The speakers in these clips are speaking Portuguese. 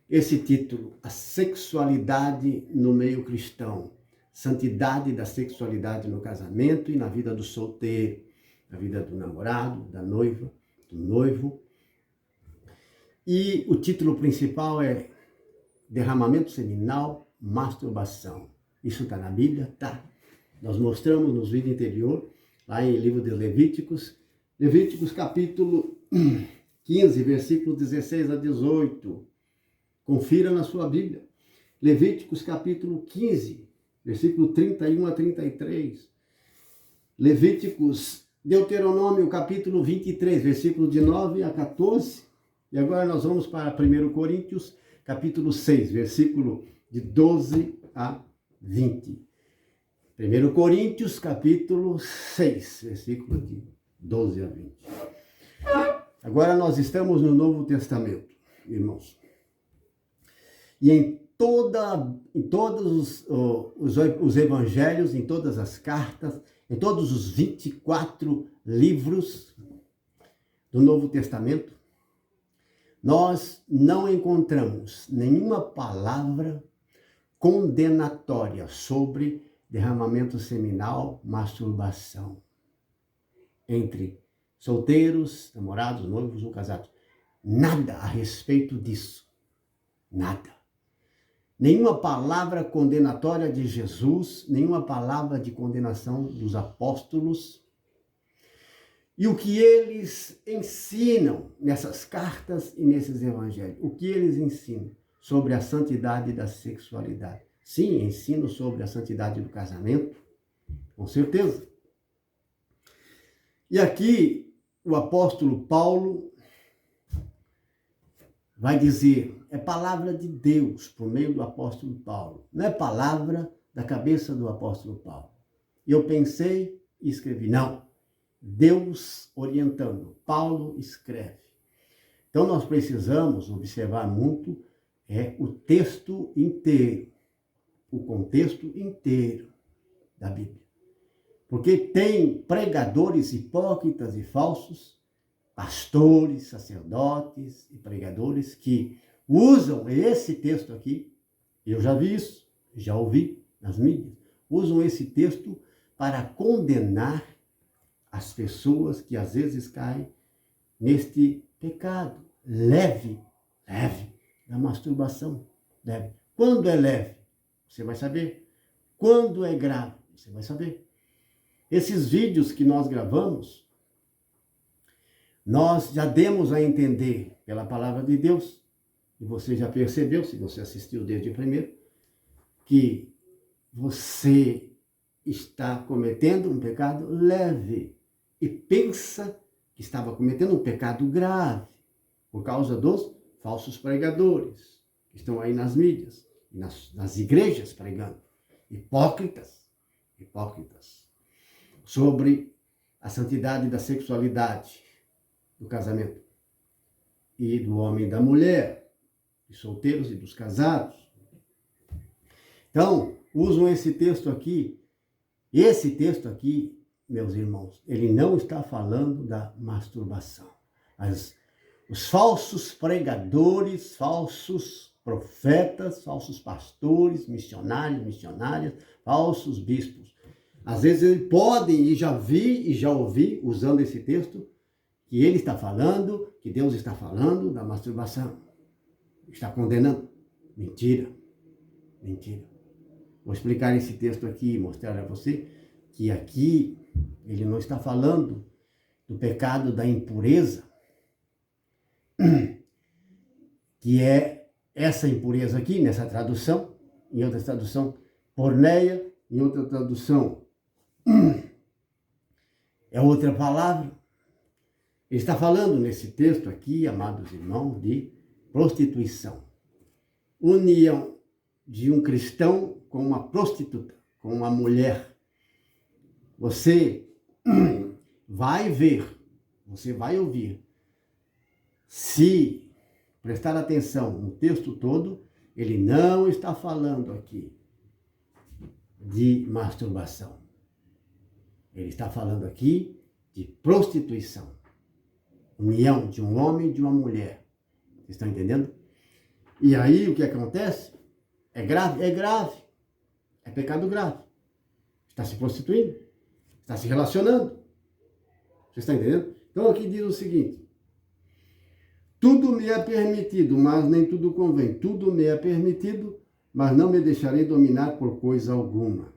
esse título, A Sexualidade no Meio Cristão, Santidade da Sexualidade no Casamento e na vida do solteiro, na vida do namorado, da noiva, do noivo. E o título principal é Derramamento Seminal, Masturbação. Isso está na Bíblia? Tá. Nós mostramos nos vídeos anterior, lá em livro de Levíticos, capítulo 15, versículo 16 a 18. Confira na sua Bíblia. Levíticos capítulo 15, versículo 31 a 33. Deuteronômio capítulo 23, versículo de 9 a 14. E agora nós vamos para 1 Coríntios capítulo 6, versículo de 12 a 20. 1 Coríntios capítulo 6, versículo de 12 a 20. Agora nós estamos no Novo Testamento, irmãos. E em todos os evangelhos, em todas as cartas, em todos os 24 livros do Novo Testamento, nós não encontramos nenhuma palavra condenatória sobre derramamento seminal, masturbação entre solteiros, namorados, noivos ou casados. Nada a respeito disso. Nada. Nenhuma palavra condenatória de Jesus, nenhuma palavra de condenação dos apóstolos. E o que eles ensinam nessas cartas e nesses evangelhos? O que eles ensinam sobre a santidade da sexualidade? Sim, ensino sobre a santidade do casamento, com certeza. E aqui o apóstolo Paulo vai dizer, é palavra de Deus por meio do apóstolo Paulo, não é palavra da cabeça do apóstolo Paulo. E eu pensei e escrevi, não, Deus orientando, Paulo escreve. Então nós precisamos observar muito o texto inteiro, o contexto inteiro da Bíblia. Porque tem pregadores hipócritas e falsos, pastores, sacerdotes e pregadores que usam esse texto aqui, eu já vi isso, já ouvi nas mídias, usam esse texto para condenar as pessoas que às vezes caem neste pecado leve da masturbação. Leve. Quando é leve, você vai saber. Quando é grave, você vai saber. Esses vídeos que nós gravamos, nós já demos a entender pela palavra de Deus, e você já percebeu, se você assistiu desde o primeiro, que você está cometendo um pecado leve e pensa que estava cometendo um pecado grave por causa dos falsos pregadores que estão aí nas mídias, nas igrejas pregando. Hipócritas, sobre a santidade da sexualidade do casamento e do homem e da mulher, dos solteiros e dos casados. Então, usam esse texto aqui. Esse texto aqui, meus irmãos, ele não está falando da masturbação. Os falsos pregadores, falsos profetas, falsos pastores, missionárias, falsos bispos. Às vezes eles podem, e já vi e já ouvi, usando esse texto, que ele está falando, que Deus está falando da masturbação. Está condenando. Mentira. Vou explicar esse texto aqui e mostrar a você que aqui ele não está falando do pecado da impureza, que é essa impureza aqui, nessa tradução, em outra tradução, porneia, em outra tradução, é outra palavra. Ele está falando nesse texto aqui, amados irmãos, de prostituição. União de um cristão com uma prostituta, com uma mulher. Você vai ver, você vai ouvir. Se prestar atenção no texto todo, ele não está falando aqui de masturbação. Ele está falando aqui de prostituição. União de um homem e de uma mulher. Vocês estão entendendo? E aí o que acontece? É grave? É grave. É pecado grave. Está se prostituindo. Está se relacionando. Você está entendendo? Então aqui diz o seguinte: tudo me é permitido, mas nem tudo convém. Tudo me é permitido, mas não me deixarei dominar por coisa alguma.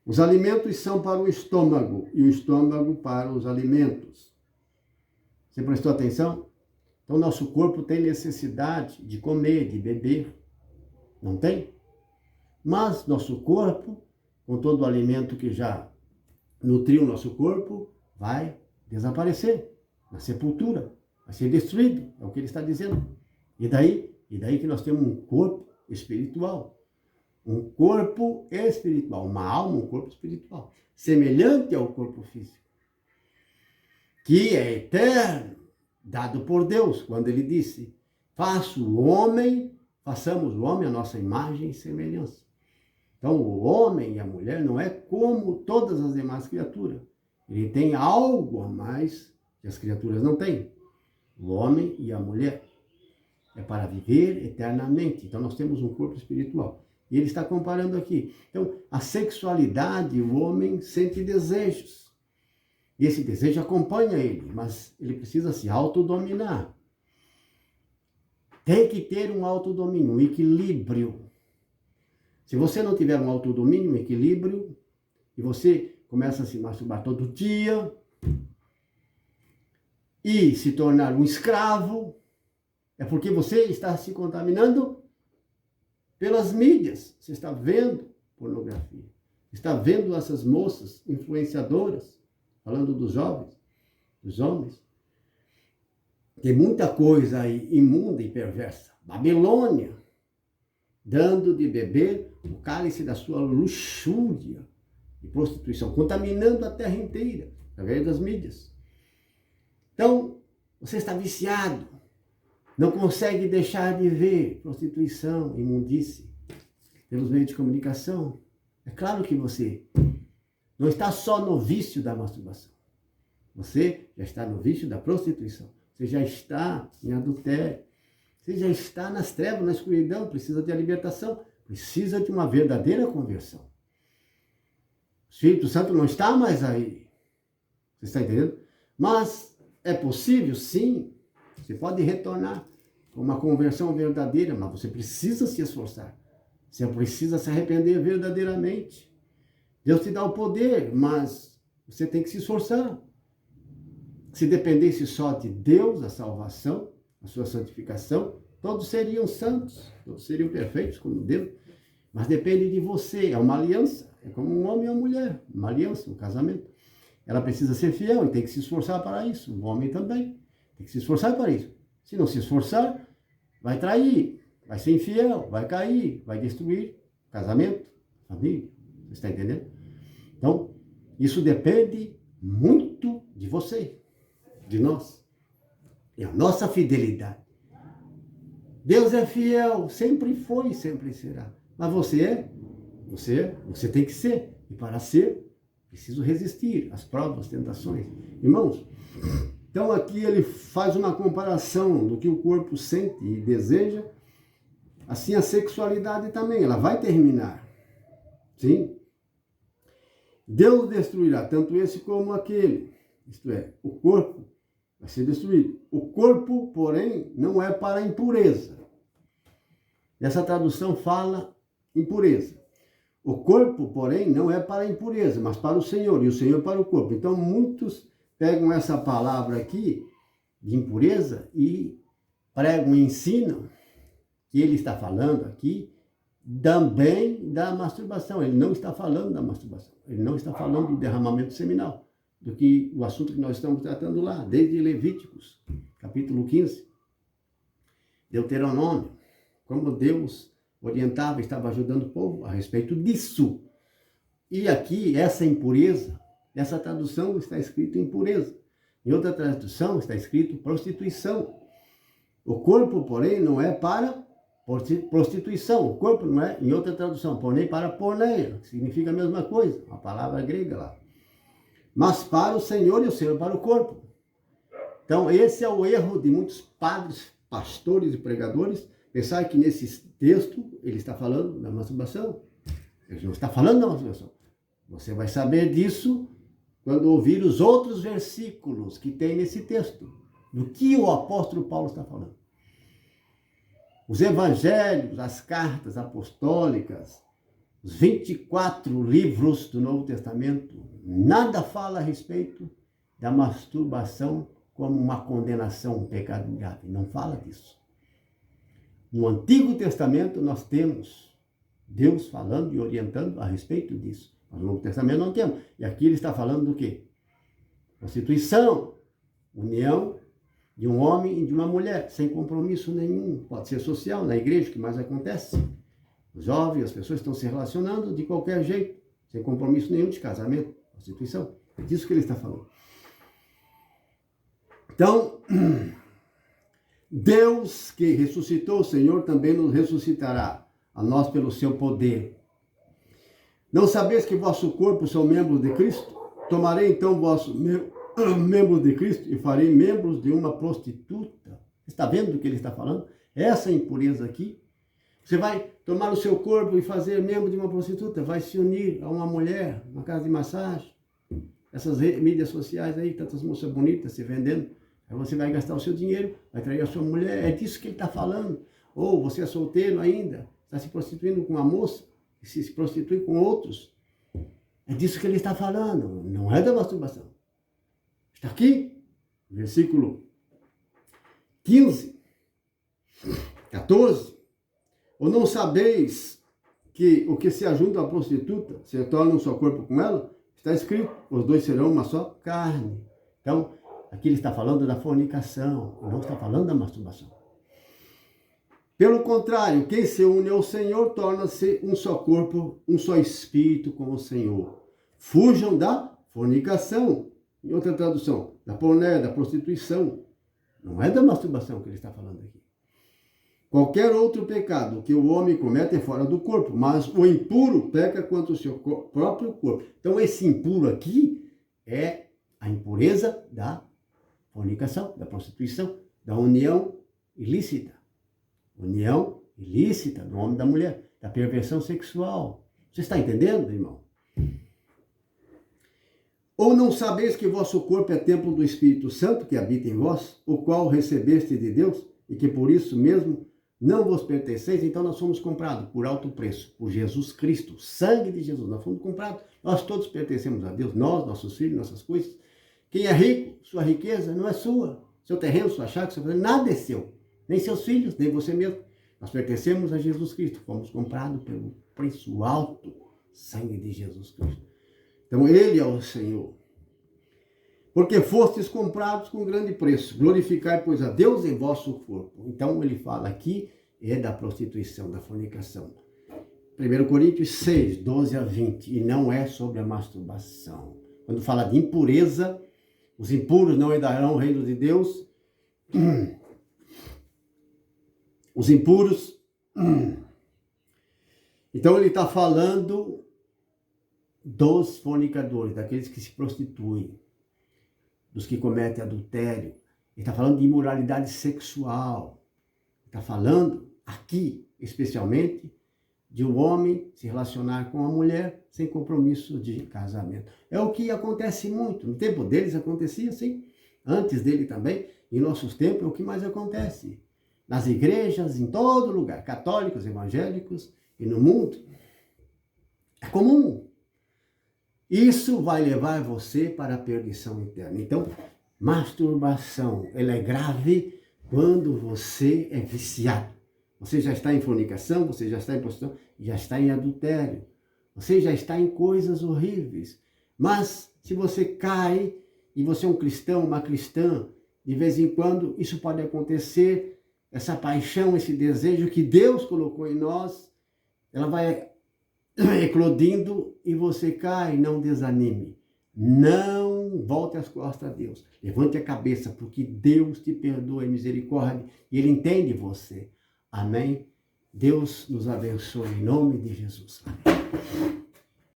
Os alimentos são para o estômago e o estômago para os alimentos. Você prestou atenção? Então, nosso corpo tem necessidade de comer, de beber. Não tem? Mas nosso corpo, com todo o alimento que já nutriu o nosso corpo, vai desaparecer na sepultura, vai ser destruído, é o que ele está dizendo. E daí que nós temos um corpo espiritual. Um corpo espiritual, uma alma, um corpo espiritual, semelhante ao corpo físico, que é eterno, dado por Deus, quando ele disse: façamos o homem a nossa imagem e semelhança. Então, o homem e a mulher não é como todas as demais criaturas. Ele tem algo a mais que as criaturas não têm. O homem e a mulher é para viver eternamente. Então, nós temos um corpo espiritual. E ele está comparando aqui. Então, a sexualidade, o homem sente desejos. E esse desejo acompanha ele, mas ele precisa se autodominar. Tem que ter um autodomínio, um equilíbrio. Se você não tiver um autodomínio, um equilíbrio, e você começa a se masturbar todo dia, e se tornar um escravo, é porque você está se contaminando pelas mídias. Você está vendo pornografia. Está vendo essas moças influenciadoras, falando dos jovens, dos homens. Tem muita coisa aí imunda e perversa. Babilônia, dando de beber o cálice da sua luxúria e prostituição, contaminando a terra inteira, através das mídias. Então, você está viciado, não consegue deixar de ver prostituição, imundície, pelos meios de comunicação. É claro que você não está só no vício da masturbação. Você já está no vício da prostituição. Você já está em adultério. Você já está nas trevas, na escuridão. Precisa de libertação. Precisa de uma verdadeira conversão. O Espírito Santo não está mais aí. Você está entendendo? Mas é possível, sim. Você pode retornar com uma conversão verdadeira, mas você precisa se esforçar. Você precisa se arrepender verdadeiramente. Deus te dá o poder, mas você tem que se esforçar. Se dependesse só de Deus, a salvação, a sua santificação, todos seriam santos, todos seriam perfeitos como Deus. Mas depende de você, é uma aliança, é como um homem e uma mulher, uma aliança, um casamento. Ela precisa ser fiel e tem que se esforçar para isso. O homem também tem que se esforçar para isso. Se não se esforçar, vai trair, vai ser infiel, vai cair, vai destruir o casamento, a família. Você está entendendo? Então, isso depende muito de você, de nós. É a nossa fidelidade. Deus é fiel, sempre foi e sempre será. Mas você tem que ser. E para ser, preciso resistir às provas, às tentações. Irmãos, então aqui ele faz uma comparação do que o corpo sente e deseja. Assim a sexualidade também, ela vai terminar. Sim? Deus destruirá tanto esse como aquele. Isto é, o corpo vai ser destruído. O corpo, porém, não é para a impureza. Essa tradução fala impureza. O corpo, porém, não é para a impureza, mas para o Senhor, e o Senhor para o corpo. Então, muitos pegam essa palavra aqui, de impureza, e pregam e ensinam que ele está falando aqui também da masturbação. Ele não está falando da masturbação. Ele não está falando do derramamento seminal, do que o assunto que nós estamos tratando lá, desde Levíticos, capítulo 15, Deuteronômio, como Deus orientava, estava ajudando o povo a respeito disso. E aqui, essa impureza, nessa tradução está escrito impureza. Em outra tradução está escrito prostituição. O corpo, porém, não é para prostituição. O corpo não é, em outra tradução, porém para porneia, que significa a mesma coisa, a palavra grega lá. Mas para o Senhor e o Senhor para o corpo. Então, esse é o erro de muitos padres, pastores e pregadores pensar que nesse texto ele está falando da masturbação. Ele não está falando da masturbação. Você vai saber disso quando ouvir os outros versículos que tem nesse texto, do que o apóstolo Paulo está falando. Os evangelhos, as cartas apostólicas, os 24 livros do Novo Testamento, nada fala a respeito da masturbação como uma condenação, um pecado grave. Não fala disso. No Antigo Testamento nós temos Deus falando e orientando a respeito disso. Mas no Novo Testamento não temos. E aqui ele está falando do quê? Prostituição, união de um homem e de uma mulher, sem compromisso nenhum. Pode ser social, na igreja, o que mais acontece. Os jovens, as pessoas estão se relacionando de qualquer jeito, sem compromisso nenhum de casamento, prostituição. É disso que ele está falando. Então, Deus que ressuscitou o Senhor também nos ressuscitará, a nós pelo seu poder. Não sabeis que vosso corpo são membros de Cristo? Tomarei então vossos membros de Cristo e farei membros de uma prostituta. Está vendo do que ele está falando? Essa impureza aqui. Você vai tomar o seu corpo e fazer membro de uma prostituta, vai se unir a uma mulher, uma casa de massagem, essas mídias sociais aí, tantas moças bonitas se vendendo. Aí você vai gastar o seu dinheiro, vai trair a sua mulher, é disso que ele está falando. Ou você é solteiro ainda, está se prostituindo com uma moça, e se prostitui com outros. É disso que ele está falando, não é da masturbação. Está aqui, versículo 15, 14. Ou não sabeis que o que se ajunta à prostituta se torna um só corpo com ela? Está escrito, os dois serão uma só carne. Então, aqui ele está falando da fornicação, não está falando da masturbação. Pelo contrário, quem se une ao Senhor torna-se um só corpo, um só espírito com o Senhor. Fujam da fornicação. Em outra tradução, da pornéia, da prostituição. Não é da masturbação que ele está falando aqui. Qualquer outro pecado que o homem comete é fora do corpo, mas o impuro peca contra o seu próprio corpo. Então esse impuro aqui é a impureza da fornicação, da prostituição, da união ilícita. União ilícita do homem e da mulher, da perversão sexual. Você está entendendo, irmão? Ou não sabeis que vosso corpo é templo do Espírito Santo que habita em vós, o qual recebeste de Deus, e que por isso mesmo não vos pertenceis? Então nós fomos comprados por alto preço, por Jesus Cristo, sangue de Jesus. Nós fomos comprados, nós todos pertencemos a Deus, nós, nossos filhos, nossas coisas. Quem é rico, sua riqueza não é sua. Seu terreno, sua chácara, seu terreno, nada é seu. Nem seus filhos, nem você mesmo. Nós pertencemos a Jesus Cristo, fomos comprados pelo preço alto, sangue de Jesus Cristo. Então ele é o Senhor. Porque fostes comprados com grande preço. Glorificai, pois, a Deus em vosso corpo. Então ele fala aqui é da prostituição, da fornicação. 1 Coríntios 6, 12 a 20. E não é sobre a masturbação. Quando fala de impureza, os impuros não herdarão o reino de Deus. Os impuros. Então ele está falando dos fornicadores, daqueles que se prostituem, dos que cometem adultério. Ele está falando de imoralidade sexual. Está falando aqui, especialmente, de um homem se relacionar com uma mulher sem compromisso de casamento. É o que acontece muito. No tempo deles acontecia assim, antes dele também. Em nossos tempos é o que mais acontece. Nas igrejas, em todo lugar, católicos, evangélicos e no mundo. É comum. Isso vai levar você para a perdição eterna. Então, masturbação, ela é grave quando você é viciado. Você já está em fornicação, você já está em prostituição, já está em adultério. Você já está em coisas horríveis. Mas, se você cai, e você é um cristão, uma cristã, de vez em quando, isso pode acontecer, essa paixão, esse desejo que Deus colocou em nós, ela vai eclodindo e você cai, não desanime. Não volte as costas a Deus. Levante a cabeça, porque Deus te perdoa em misericórdia e Ele entende você. Amém? Deus nos abençoe em nome de Jesus. Amém.